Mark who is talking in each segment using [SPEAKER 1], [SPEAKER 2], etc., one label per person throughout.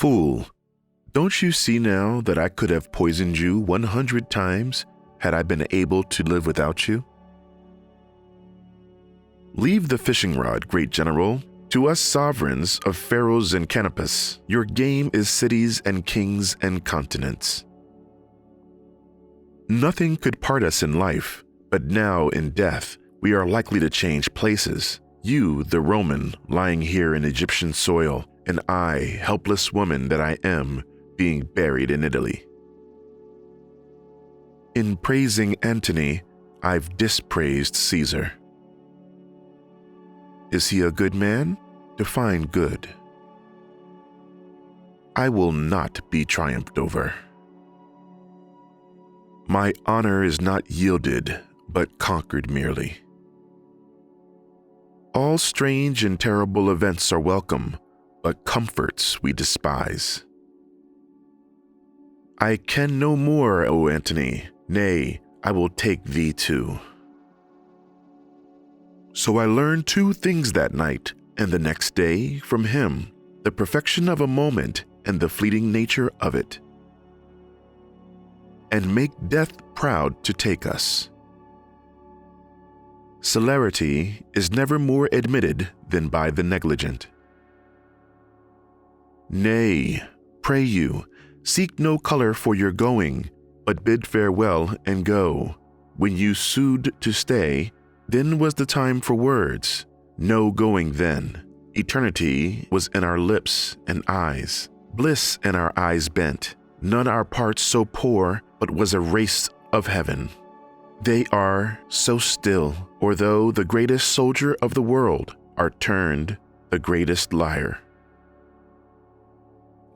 [SPEAKER 1] Fool, don't you see now that I could have poisoned you 100 times had I been able to live without you? Leave the fishing rod, great general. To us sovereigns of pharaohs and canopus, your game is cities and kings and continents. Nothing could part us in life, but now in death we are likely to change places. You, the Roman, lying here in Egyptian soil, and I, helpless woman that I am, being buried in Italy. In praising Antony, I've dispraised Caesar. Is he a good man? Define good. I will not be triumphed over. My honor is not yielded, but conquered merely. All strange and terrible events are welcome, but comforts we despise. I can no more, O Antony, nay, I will take thee too. So I learned 2 things that night, and the next day from him, the perfection of a moment and the fleeting nature of it, and make death proud to take us. Celerity is never more admitted than by the negligent. Nay, pray you, seek no color for your going, but bid farewell and go. When you sued to stay, then was the time for words. No going then. Eternity was in our lips and eyes, bliss in our eyes bent. None our parts so poor, but was a race of heaven. They are so still, or though the greatest soldier of the world are turned the greatest liar.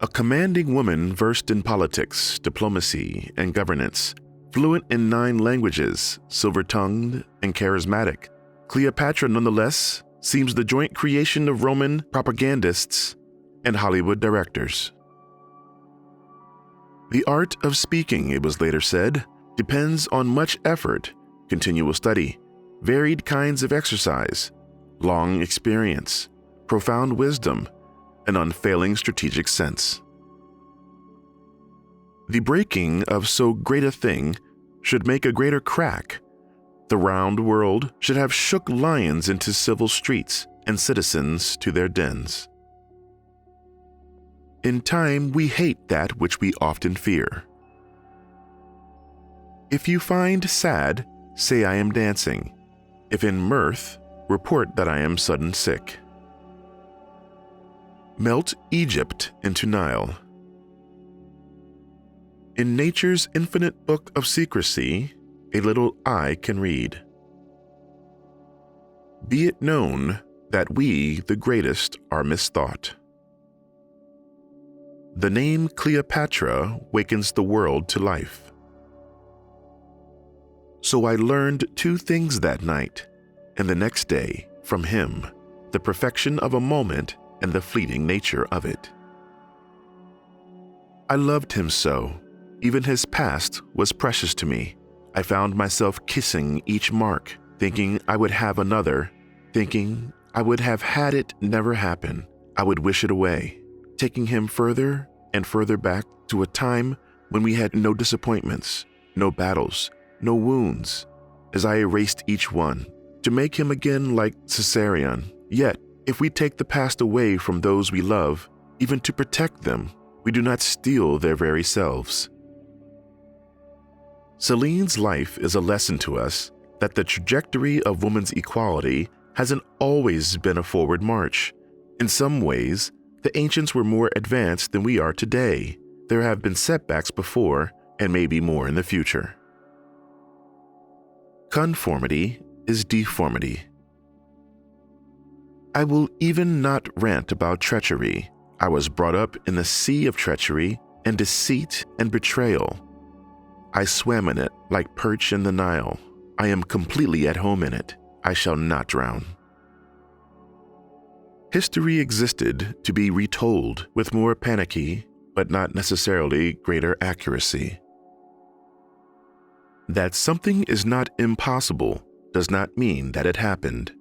[SPEAKER 1] A commanding woman versed in politics, diplomacy, and governance, fluent in 9 languages, silver-tongued and charismatic, Cleopatra nonetheless seems the joint creation of Roman propagandists and Hollywood directors. The art of speaking, it was later said, depends on much effort, continual study, varied kinds of exercise, long experience, profound wisdom, and unfailing strategic sense. The breaking of so great a thing should make a greater crack. The round world should have shook lions into civil streets and citizens to their dens. In time we hate that which we often fear. If you find sad, say I am dancing. If in mirth, report that I am sudden sick. Melt Egypt into Nile. In nature's infinite book of secrecy, a little eye can read. Be it known that we, the greatest, are misthought. The name Cleopatra wakens the world to life. So I learned 2 things that night, and the next day from him, the perfection of a moment and the fleeting nature of it. I loved him so, even his past was precious to me. I found myself kissing each mark, thinking I would have another, thinking I would have had it never happen. I would wish it away, taking him further and further back to a time when we had no disappointments, no battles, no wounds, as I erased each one, to make him again like Caesarion. Yet, if we take the past away from those we love, even to protect them, we do not steal their very selves. Celine's life is a lesson to us that the trajectory of woman's equality hasn't always been a forward march. In some ways, the ancients were more advanced than we are today. There have been setbacks before, and maybe more in the future. Conformity is deformity. I will even not rant about treachery. I was brought up in a sea of treachery and deceit and betrayal. I swam in it like perch in the Nile. I am completely at home in it. I shall not drown. History existed to be retold with more panicky, but not necessarily greater accuracy. That something is not impossible does not mean that it happened.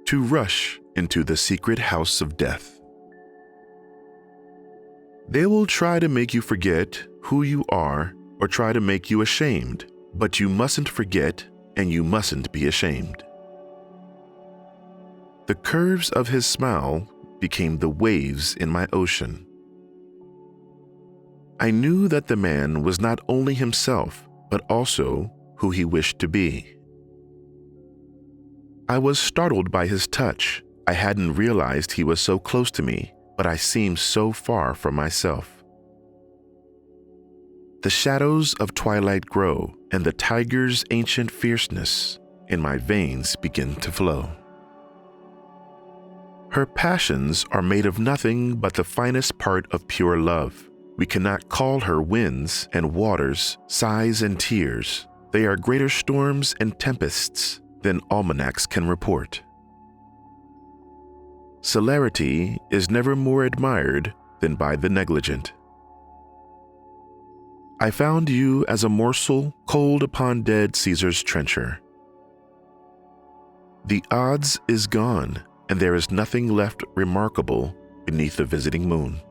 [SPEAKER 1] To rush into the secret house of death. They will try to make you forget who you are or try to make you ashamed, but you mustn't forget and you mustn't be ashamed. The curves of his smile became the waves in my ocean. I knew that the man was not only himself, but also who he wished to be. I was startled by his touch. I hadn't realized he was so close to me, but I seemed so far from myself. The shadows of twilight grow, and the tiger's ancient fierceness in my veins begin to flow. Her passions are made of nothing but the finest part of pure love. We cannot call her winds and waters, sighs and tears. They are greater storms and tempests than almanacs can report. Celerity is never more admired than by the negligent. I found you as a morsel cold upon dead Caesar's trencher. The odds is gone, and there is nothing left remarkable beneath the visiting moon.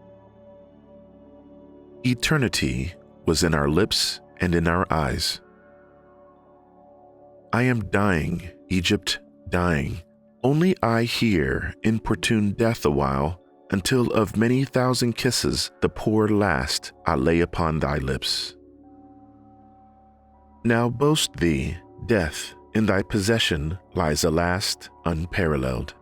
[SPEAKER 1] Eternity was in our lips and in our eyes. I am dying, Egypt, dying. Only I here importune death awhile, until of many thousand kisses the poor last I lay upon thy lips. Now boast thee, death, in thy possession lies a last unparalleled.